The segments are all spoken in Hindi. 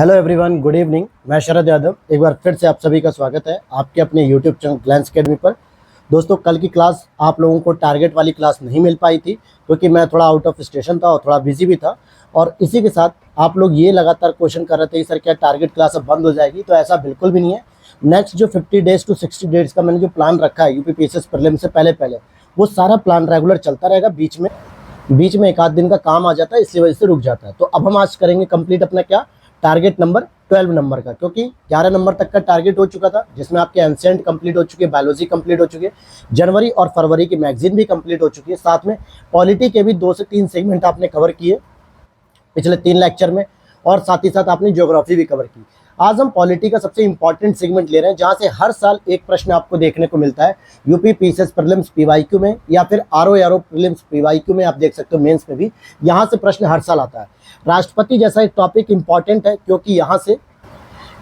Hello everyone, good evening. मैं शरद यादव एक बार फिर से आप सभी का स्वागत है आपके अपने यूट्यूब चैनल ग्लैंस अकेडमी पर। दोस्तों, कल की क्लास आप लोगों को टारगेट वाली क्लास नहीं मिल पाई थी क्योंकि मैं थोड़ा आउट ऑफ स्टेशन था और थोड़ा बिजी भी था। और इसी के साथ आप लोग ये लगातार क्वेश्चन कर रहे थे कि सर क्या टारगेट क्लास अब बंद हो जाएगी, तो ऐसा बिल्कुल भी नहीं है। नेक्स्ट जो 50 डेज टू 60 डेज का मैंने जो प्लान रखा है यूपी पीसीएस प्रीलिम से पहले वो सारा प्लान रेगुलर चलता रहेगा। बीच में एक आध दिन का काम आ जाता है, इसी वजह से रुक जाता है। तो अब हम आज करेंगे कंप्लीट अपना क्या टारगेट नंबर 12 नंबर का, क्योंकि 11 नंबर तक का टारगेट हो चुका था जिसमें आपके एंसेंट कंप्लीट हो चुके हैं, बायोलॉजी कंप्लीट हो चुकी है, जनवरी और फरवरी की मैगजीन भी कंप्लीट हो चुकी है। साथ में पॉलिटी के भी 2 से 3 सेगमेंट आपने कवर किए पिछले 3 लेक्चर में, और साथ ही साथ आपने ज्योग्राफी भी कवर की। आज हम पॉलिटी का सबसे इंपॉर्टेंट सेगमेंट ले रहे हैं जहां से हर साल एक प्रश्न आपको देखने को मिलता है यूपी पीसीएस प्रीलिम्स पीवाईक्यू में, या फिर आरओ प्रीलिम्स पीवाईक्यू में आप देख सकते हो, मेंस में भी यहां से प्रश्न हर साल आता है। राष्ट्रपति जैसा एक टॉपिक इंपॉर्टेंट है क्योंकि यहाँ से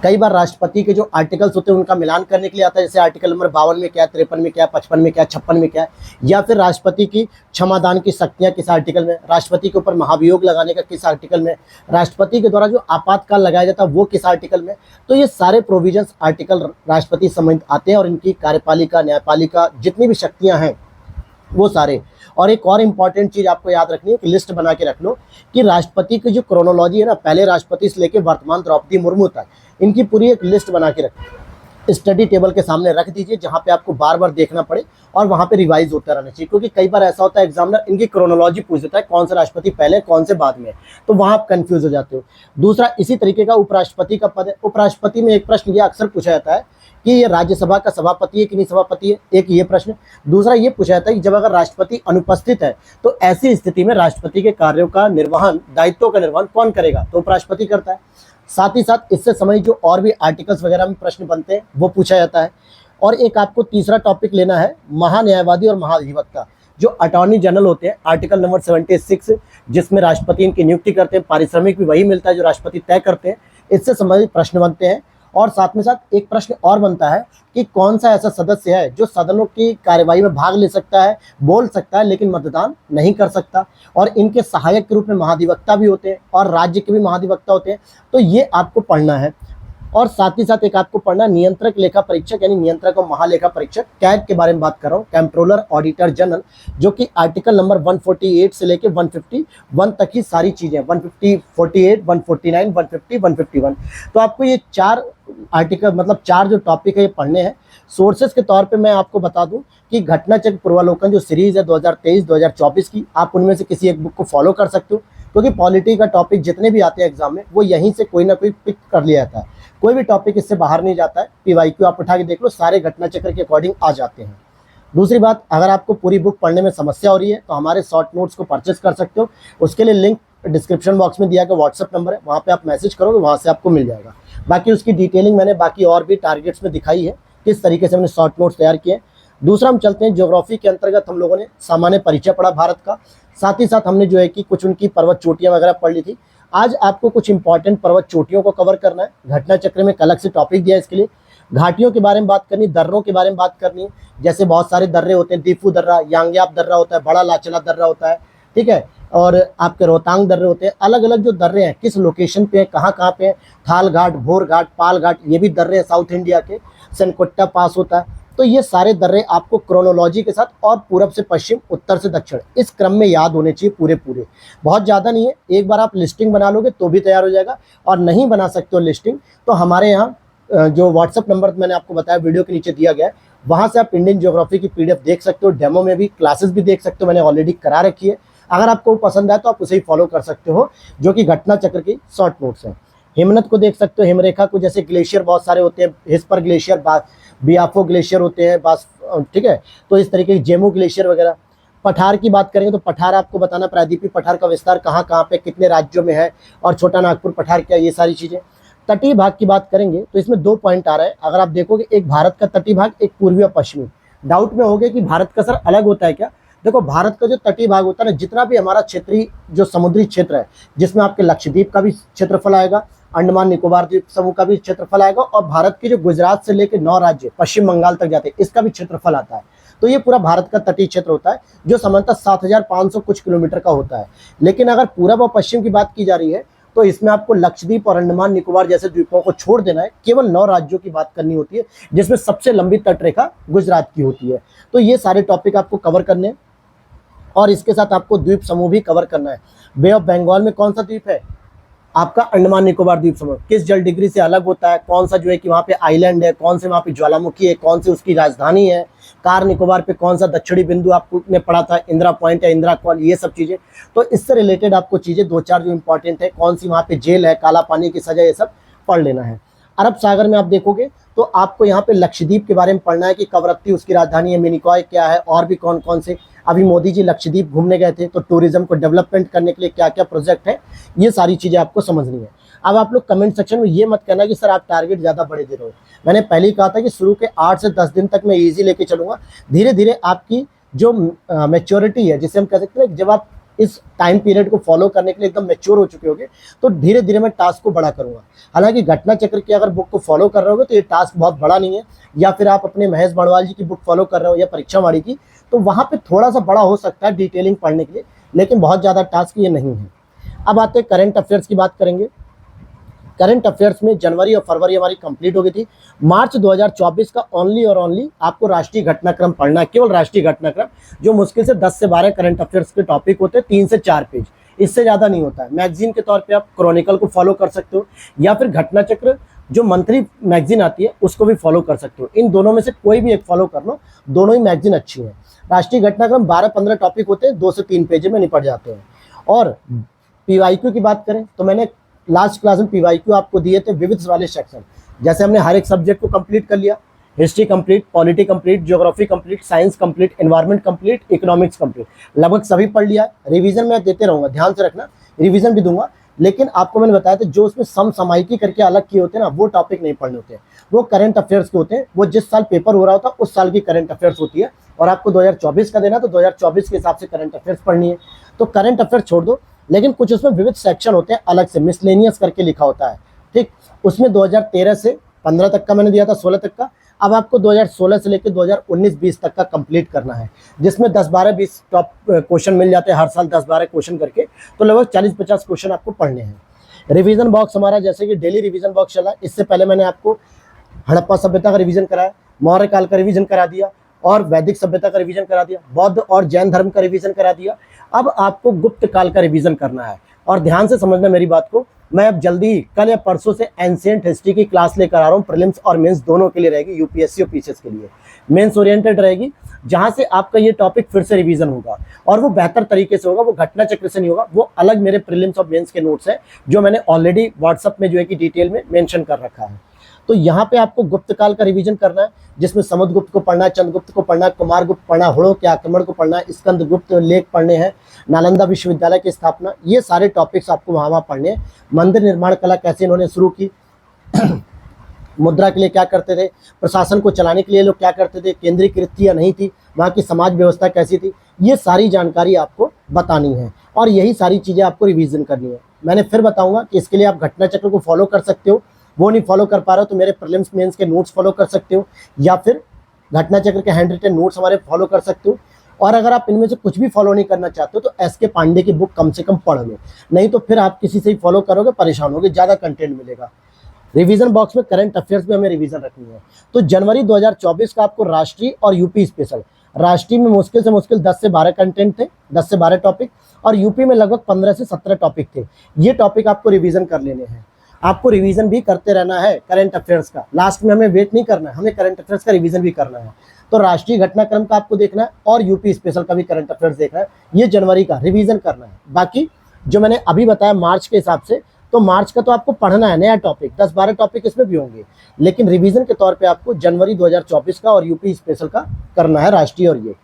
कई बार राष्ट्रपति के जो आर्टिकल्स होते हैं उनका मिलान करने के लिए आता है, जैसे आर्टिकल नंबर 52 में क्या है, 53 में क्या है, 55 में क्या है, 56 में क्या है, या फिर राष्ट्रपति की क्षमादान की शक्तियां किस आर्टिकल में, राष्ट्रपति के ऊपर महाभियोग लगाने का किस आर्टिकल में, राष्ट्रपति के द्वारा जो आपातकाल लगाया जाता है वो किस आर्टिकल में। तो ये सारे प्रोविजंस आर्टिकल राष्ट्रपति संबंधित आते हैं और इनकी कार्यपालिका, न्यायपालिका जितनी भी शक्तियाँ हैं वो सारे। और एक और इम्पॉर्टेंट चीज़ आपको याद रखनी है कि लिस्ट बना के रख लो कि राष्ट्रपति की जो क्रोनोलॉजी है ना, पहले राष्ट्रपति से लेकर वर्तमान द्रौपदी मुर्मू तक, इनकी पूरी एक लिस्ट बना के रखो, स्टडी टेबल के सामने रख दीजिए जहाँ पे आपको बार बार देखना पड़े और वहाँ पे रिवाइज होता रहना चाहिए। क्योंकि कई बार ऐसा होता है एग्जामिनर इनकी क्रोनोलॉजी पूछ देता है कौन सा राष्ट्रपति पहले कौन से बाद में, तो वहाँ आप कंफ्यूज हो जाते हो। दूसरा, इसी तरीके का उपराष्ट्रपति का पद है। उपराष्ट्रपति में एक प्रश्न ये अक्सर पूछा जाता है कि ये राज्यसभा का सभापति है कि नहीं सभापति है, एक ये प्रश्न। दूसरा ये पूछा जाता है कि जब अगर राष्ट्रपति अनुपस्थित है तो ऐसी स्थिति में राष्ट्रपति के कार्यों का निर्वहन, दायित्वों का निर्वहन कौन करेगा, तो उपराष्ट्रपति करता है। साथ ही साथ इससे संबंधित जो और भी आर्टिकल्स वगैरह में प्रश्न बनते हैं वो पूछा जाता है। और एक आपको तीसरा टॉपिक लेना है महान्यायवादी और महाधिवक्ता, जो अटॉर्नी जनरल होते हैं, आर्टिकल नंबर 76 जिसमें राष्ट्रपति इनकी नियुक्ति करते हैं, पारिश्रमिक भी वही मिलता है जो राष्ट्रपति तय करते हैं, इससे संबंधित प्रश्न बनते हैं। और साथ में साथ एक प्रश्न और बनता है कि कौन सा ऐसा सदस्य है जो सदनों की कार्यवाही में भाग ले सकता है, बोल सकता है, लेकिन मतदान नहीं कर सकता। और इनके सहायक के रूप में महाधिवक्ता भी होते हैं और राज्य के भी महाधिवक्ता होते हैं, तो ये आपको पढ़ना है। और साथ ही साथ एक आपको पढ़ना नियंत्रक लेखा परीक्षक, यानी नियंत्रक और महालेखा परीक्षक, कैग के बारे में बात कर रहा हूँ, कंट्रोलर ऑडिटर जनरल, जो कि आर्टिकल नंबर 148 से लेके 151 तक ही सारी चीजें, 150, 48, 149, 150, 151। तो आपको ये 4 आर्टिकल, मतलब 4 जो टॉपिक है ये पढ़ने हैं। सोर्सेज के तौर पे मैं आपको बता दूं कि घटना चक्र पूर्वालोकन जो सीरीज है 2023-2024 की, आप उनमें से किसी एक बुक को फॉलो कर सकते हो, क्योंकि पॉलिटी का टॉपिक जितने भी आते हैं एग्जाम में वो यहीं से कोई ना कोई पिक कर लिया जाता है, कोई भी टॉपिक इससे बाहर नहीं जाता है। पीवाईक्यू आप उठा के देख लो, सारे घटना चक्र के अकॉर्डिंग आ जाते हैं। दूसरी बात, अगर आपको पूरी बुक पढ़ने में समस्या हो रही है तो हमारे शॉर्ट नोट्स को परचेस कर सकते हो। उसके लिए लिंक डिस्क्रिप्शन बॉक्स में दिया गया व्हाट्सअप नंबर है, वहाँ पे आप मैसेज करोगे, वहाँ से आपको मिल जाएगा। बाकी उसकी डिटेलिंग मैंने बाकी और भी टारगेट्स में दिखाई है, किस तरीके से हमने शॉर्ट नोट्स तैयार किए। दूसरा, हम चलते हैं ज्योग्राफी के अंतर्गत हम लोगों ने सामान्य परिचय पढ़ा भारत का, साथ ही साथ हमने जो है कि कुछ उनकी पर्वत चोटियां वगैरह पढ़ ली थी। आज आपको कुछ इंपॉर्टेंट पर्वत चोटियों को कवर करना है। घटना चक्र में अलग से टॉपिक दिया है इसके लिए। घाटियों के बारे में बात करनी, दर्रों के बारे में बात करनी, जैसे बहुत सारे दर्रे होते हैं, दीफू दर्रा, यांग्याप दर्रा होता है, बड़ा लाचला दर्रा होता है, ठीक है, और आपके रोहतांग दर्रे होते हैं। अलग अलग जो दर्रे हैं किस लोकेशन पे हैं, कहाँ पे हैं, थाल घाट, भोर घाट, पाल घाट, ये भी दर्रे हैं साउथ इंडिया के, सनकोट्टा पास होता है। तो ये सारे दर्रे आपको क्रोनोलॉजी के साथ और पूरब से पश्चिम, उत्तर से दक्षिण, इस क्रम में याद होने चाहिए पूरे। बहुत ज़्यादा नहीं है, एक बार आप लिस्टिंग बना लोगे तो भी तैयार हो जाएगा। और नहीं बना सकते हो लिस्टिंग तो हमारे यहाँ जो व्हाट्सअप नंबर मैंने आपको बताया वीडियो के नीचे दिया गया है, वहाँ से आप इंडियन ज्योग्राफी की PDF देख सकते हो, डेमो में भी क्लासेस भी देख सकते हो, मैंने ऑलरेडी करा रखी है। अगर आपको पसंद आए तो आप उसे ही फॉलो कर सकते हो, जो कि घटना चक्र की शॉर्ट नोट्स हैं। हिमनद को देख सकते हो, हिमरेखा को, जैसे ग्लेशियर बहुत सारे होते हैं, हिस्पर ग्लेशियर, बियाफो ग्लेशियर होते हैं, ठीक है, तो इस तरीके के जेमू ग्लेशियर वगैरह। पठार की बात करेंगे तो पठार आपको बताना, प्रायद्वीपी पठार का विस्तार कहाँ पे, कितने राज्यों में है, और छोटा नागपुर पठार क्या, ये सारी चीज़ें। तटीय भाग की बात करेंगे तो इसमें 2 पॉइंट आ रहा है। अगर आप देखोगे, एक भारत का तटीय भाग, एक पूर्वी और पश्चिमी। डाउट में होगे कि भारत का सर अलग होता है क्या? देखो, भारत का जो तटीय भाग होता है ना, जितना भी हमारा क्षेत्रीय जो समुद्री क्षेत्र है, जिसमें आपके लक्षद्वीप का भी क्षेत्रफल आएगा, अंडमान निकोबार द्वीप समूह का भी क्षेत्रफल आएगा, और भारत के जो गुजरात से लेकर 9 राज्य पश्चिम बंगाल तक जाते हैं, इसका भी क्षेत्रफल आता है। तो ये पूरा भारत का तटीय क्षेत्र होता है, जो सामान्यतः 7500 कुछ किलोमीटर का होता है। लेकिन अगर पूरब और पश्चिम की बात की जा रही है, तो इसमें आपको लक्षद्वीप और अंडमान निकोबार जैसे द्वीपों को छोड़ देना है, केवल 9 राज्यों की बात करनी होती है, जिसमें सबसे लंबी तटरेखा गुजरात की होती है। तो ये सारे टॉपिक आपको कवर करने हैं और इसके साथ आपको द्वीप समूह भी कवर करना है। बे ऑफ बंगाल में कौन सा द्वीप है? आपका अंडमान निकोबार द्वीप समूह किस जल डिग्री से अलग होता है, कौन सा जो है कि वहाँ पे आइलैंड है, कौन से वहाँ पे ज्वालामुखी है, कौन सी उसकी राजधानी है, कार निकोबार पे कौन सा दक्षिणी बिंदु आपने पढ़ा था, इंदिरा पॉइंट या इंदिरा कॉल, ये सब चीज़ें। तो इससे रिलेटेड आपको चीज़ें 2-4 जो इंपॉर्टेंट है, कौन सी वहाँ पे जेल है, काला पानी की सजा, ये सब पढ़ लेना है। अरब सागर में आप देखोगे तो आपको यहाँ पे लक्षद्वीप के बारे में पढ़ना है कि कवरत्ती उसकी राजधानी है, मिनिकॉय क्या है, और भी कौन कौन से, अभी मोदी जी लक्षद्वीप घूमने गए थे तो टूरिज्म को डेवलपमेंट करने के लिए क्या क्या प्रोजेक्ट है, ये सारी चीज़ें आपको समझनी है। अब आप लोग कमेंट सेक्शन में ये मत कहना कि सर आप टारगेट ज़्यादा बड़े दे रहे हो। मैंने पहले ही कहा था कि शुरू के 8 से 10 दिन तक मैं ईजी लेके चलूँगा, धीरे धीरे आपकी जो मैच्योरिटी है, जिसे हम कह सकते हैं, जब आप इस टाइम पीरियड को फॉलो करने के लिए एकदम मैच्योर हो चुके होगे तो धीरे धीरे मैं टास्क को बड़ा करूँगा। हालांकि घटना चक्र की अगर बुक को फॉलो कर रहे होगे तो ये टास्क बहुत बड़ा नहीं है, या फिर आप अपने महेश बड़वाल जी की बुक फॉलो कर रहे हो या परीक्षा वाणी की, तो वहाँ पे थोड़ा सा बड़ा हो सकता है डिटेलिंग पढ़ने के लिए, लेकिन बहुत ज़्यादा टास्क ये नहीं है। अब आते हैं करंट अफेयर्स की बात करेंगे। करंट अफेयर्स में जनवरी और फरवरी हमारी कंप्लीट हो गई थी। मार्च 2024 का ओनली और ओनली आपको राष्ट्रीय घटनाक्रम पढ़ना है, केवल राष्ट्रीय घटनाक्रम, जो मुश्किल से 10 से 12 करंट अफेयर्स के टॉपिक होते हैं, 3 से 4 पेज, इससे ज़्यादा नहीं होता है। मैगजीन के तौर पे आप क्रॉनिकल को फॉलो कर सकते हो, या फिर घटना चक्र जो मंथली मैगजीन आती है उसको भी फॉलो कर सकते हो। इन दोनों में से कोई भी एक फॉलो कर लो, दोनों ही मैगजीन अच्छी है। राष्ट्रीय घटनाक्रम 12-15 टॉपिक होते हैं, 2 से 3 पेज में निपट जाते हैं। और पीवाईक्यू की बात करें तो मैंने लास्ट क्लास में पीवाईक्यू आपको दिए थे विविध वाले सेक्शन, जैसे हमने हर एक सब्जेक्ट को कंप्लीट कर लिया, history complete, polity complete, geography complete, science complete, environment complete, economics complete, लगभग सभी पढ़ लिया है। रिवीजन मैं देते रहूँगा, ध्यान से रखना, रिवीजन भी दूंगा, लेकिन आपको मैंने बताया था जो उसमें समसामयिकी करके अलग किए होते हैं ना, वो टॉपिक नहीं पढ़ने होते हैं, वो करंट अफेयर्स के होते हैं। वो जिस साल पेपर हो रहा होता है उस साल की करंट अफेयर्स होती है, और आपको 2024 का देना तो 2024 के हिसाब से करंट अफेयर्स पढ़नी है। तो करंट अफेयर्स छोड़ दो, लेकिन कुछ उसमें विविध सेक्शन होते हैं अलग से, मिसलेनियस करके लिखा होता है, ठीक। उसमें 2013 से 15 तक का मैंने दिया था, 16 तक का। अब आपको 2016 से लेकर 2019-20 तक का कंप्लीट करना है, जिसमें 10-12-20 टॉप क्वेश्चन मिल जाते हैं हर साल, 10-12 क्वेश्चन करके, तो लगभग 40-50 क्वेश्चन आपको पढ़ने हैं। रिवीजन बॉक्स हमारा जैसे कि डेली रिवीजन बॉक्स चला, इससे पहले मैंने आपको हड़प्पा सभ्यता का रिवीजन कराया, मौर्य काल का रिवीजन करा दिया, और वैदिक सभ्यता का रिवीजन करा दिया, बौद्ध और जैन धर्म का रिवीजन करा दिया। अब आपको गुप्त काल का रिवीजन करना है, और ध्यान से समझना मेरी बात को, मैं अब जल्दी ही कल या परसों से एंशिएंट हिस्ट्री की क्लास लेकर आ रहा हूँ, प्रीलिम्स और मेंस दोनों के लिए रहेगी, यूपीएससी और पीसीएस के लिए मेंस ओरिएंटेड रहेगी, जहां से आपका ये टॉपिक फिर से रिवीजन होगा, और वो बेहतर तरीके से होगा, वो घटना चक्र से नहीं होगा, वो अलग मेरे प्रीलिम्स और मेंस के नोट्स हैं जो मैंने ऑलरेडी व्हाट्सएप में जो है कि डिटेल में मेंशन कर रखा है। तो यहाँ पे आपको गुप्त काल का रिवीजन करना है, जिसमें समुद्रगुप्त को पढ़ना है, चंद्रगुप्त को पढ़ना है, कुमारगुप्त पढ़ना है, हुड़ों के आक्रमण को पढ़ना है, स्कंदगुप्त लेख पढ़ने हैं, नालंदा विश्वविद्यालय की स्थापना, ये सारे टॉपिक्स आपको वहाँ पढ़ने हैं। मंदिर निर्माण कला कैसे इन्होंने शुरू की, मुद्रा के लिए क्या करते थे, प्रशासन को चलाने के लिए लोग क्या करते थे, केंद्रीकृत थी या नहीं थी, वहाँ की समाज व्यवस्था कैसी थी, ये सारी जानकारी आपको बतानी है, और यही सारी चीज़ें आपको रिवीजन करनी है। मैंने फिर बताऊंगा कि इसके लिए आप घटना चक्र को फॉलो कर सकते हो, वो नहीं फॉलो कर पा रहे हो तो मेरे प्रीलिम्स मेंस के नोट्स फॉलो कर सकते हो, या फिर घटना चक्र के हैंड रिटन नोट्स हमारे फॉलो कर सकते हो। और अगर आप इनमें से कुछ भी फॉलो नहीं करना चाहते हो तो एस के पांडे की बुक कम से कम पढ़ लो, नहीं तो फिर आप किसी से ही फॉलो करोगे परेशान होगे, ज़्यादा कंटेंट मिलेगा। रिवीजन बॉक्स में करंट अफेयर्स में हमें रिवीजन रखनी है। तो जनवरी 2024 का आपको राष्ट्रीय और यूपी स्पेशल, राष्ट्रीय में मुश्किल से मुश्किल 10 से 12 कंटेंट थे, 10 से 12 टॉपिक, और यूपी में लगभग 15 से 17 टॉपिक थे। ये टॉपिक आपको रिवीजन कर लेने हैं। आपको रिवीजन भी करते रहना है करंट अफेयर्स का, लास्ट में हमें वेट नहीं करना है, हमें करंट अफेयर्स का रिवीजन भी करना है। तो राष्ट्रीय घटनाक्रम का आपको देखना है, और यूपी स्पेशल का भी करंट अफेयर्स देखना है, ये जनवरी का रिवीजन करना है। बाकी जो मैंने अभी बताया मार्च के हिसाब से, तो मार्च का तो आपको पढ़ना है, नया टॉपिक 10-12 टॉपिक इसमें भी होंगे, लेकिन रिवीजन के तौर पे आपको जनवरी 2024 का और यूपी स्पेशल का करना है, राष्ट्रीय। और ये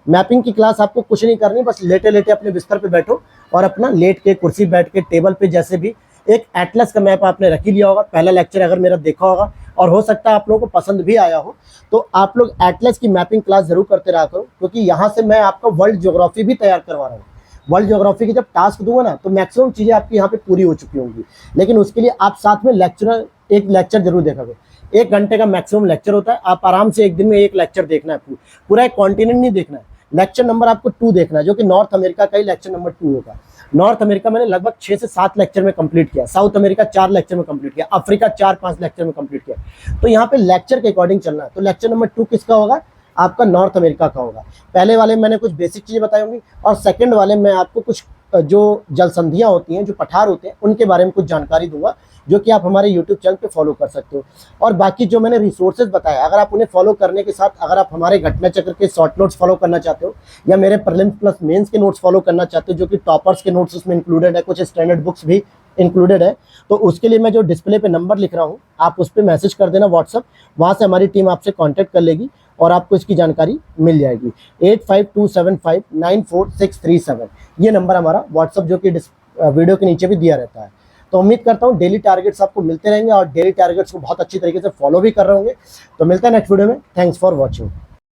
मैपिंग की क्लास आपको कुछ नहीं करनी, बस लेटे लेटे अपने बिस्तर पे बैठो और अपना लेट के, कुर्सी बैठ के, टेबल पे, जैसे भी एक एटलस का मैप आपने रख ही लिया होगा, पहला लेक्चर अगर मेरा देखा होगा, और हो सकता है आप लोगों को पसंद भी आया हो, तो आप लोग एटलस की मैपिंग क्लास जरूर करते रहा करो, क्योंकि यहाँ से मैं आपका वर्ल्ड ज्योग्राफी भी तैयार करवा रहा हूँ। वर्ल्ड ज्योग्राफी की जब टास्क दूंगा ना, तो मैक्सिमम चीज़ें आपकी यहाँ पे पूरी हो चुकी होंगी, लेकिन उसके लिए आप साथ में एक लेक्चर जरूर देखा करो। 1 घंटे का मैक्सिमम लेक्चर होता है, आप आराम से एक दिन में एक लेक्चर देखना है, पूरा एक कॉन्टिनेंट नहीं देखना है। लेक्चर नंबर आपको 2 देखना है, जो कि नॉर्थ अमेरिका का ही लेक्चर नंबर 2 होगा। नॉर्थ अमेरिका मैंने लगभग 6 से 7 लेक्चर में कंप्लीट किया, साउथ अमेरिका 4 लेक्चर में कंप्लीट किया, अफ्रीका 4-5 लेक्चर में कंप्लीट किया। तो यहाँ पे लेक्चर के अकॉर्डिंग चलना है। तो लेक्चर नंबर 2 किसका होगा? आपका नॉर्थ अमेरिका का होगा। पहले वाले मैंने कुछ बेसिक चीज़ें बताई होंगी और सेकंड वाले में आपको कुछ जो जलसंधियाँ होती हैं, जो पठार होते हैं, उनके बारे में कुछ जानकारी दूंगा, जो कि आप हमारे यूट्यूब चैनल पे फॉलो कर सकते हो। और बाकी जो मैंने रिसोर्सेज बताया, अगर आप उन्हें फॉलो करने के साथ अगर आप हमारे घटना चक्र के शॉर्ट नोट्स फॉलो करना चाहते हो या मेरे प्रीलिम्स प्लस मेंस के नोट्स फॉलो करना चाहते हो, जो कि टॉपर्स के नोट्स उसमें इंक्लूडेड है, कुछ स्टैंडर्ड बुक्स भी इंक्लूडेड है, तो उसके लिए मैं जो डिस्प्ले पे नंबर लिख रहा हूँ, आप उस पर मैसेज कर देना व्हाट्सअप, वहाँ से हमारी टीम आपसे कॉन्टैक्ट कर लेगी और आपको इसकी जानकारी मिल जाएगी। 8527594637 ये नंबर हमारा व्हाट्सअप, जो कि वीडियो के नीचे भी दिया रहता है। तो उम्मीद करता हूँ डेली टारगेट्स आपको मिलते रहेंगे और डेली टारगेट्स को बहुत अच्छी तरीके से फॉलो भी कर रहे होंगे। तो मिलते हैं नेक्स्ट वीडियो में। Thanks for watching.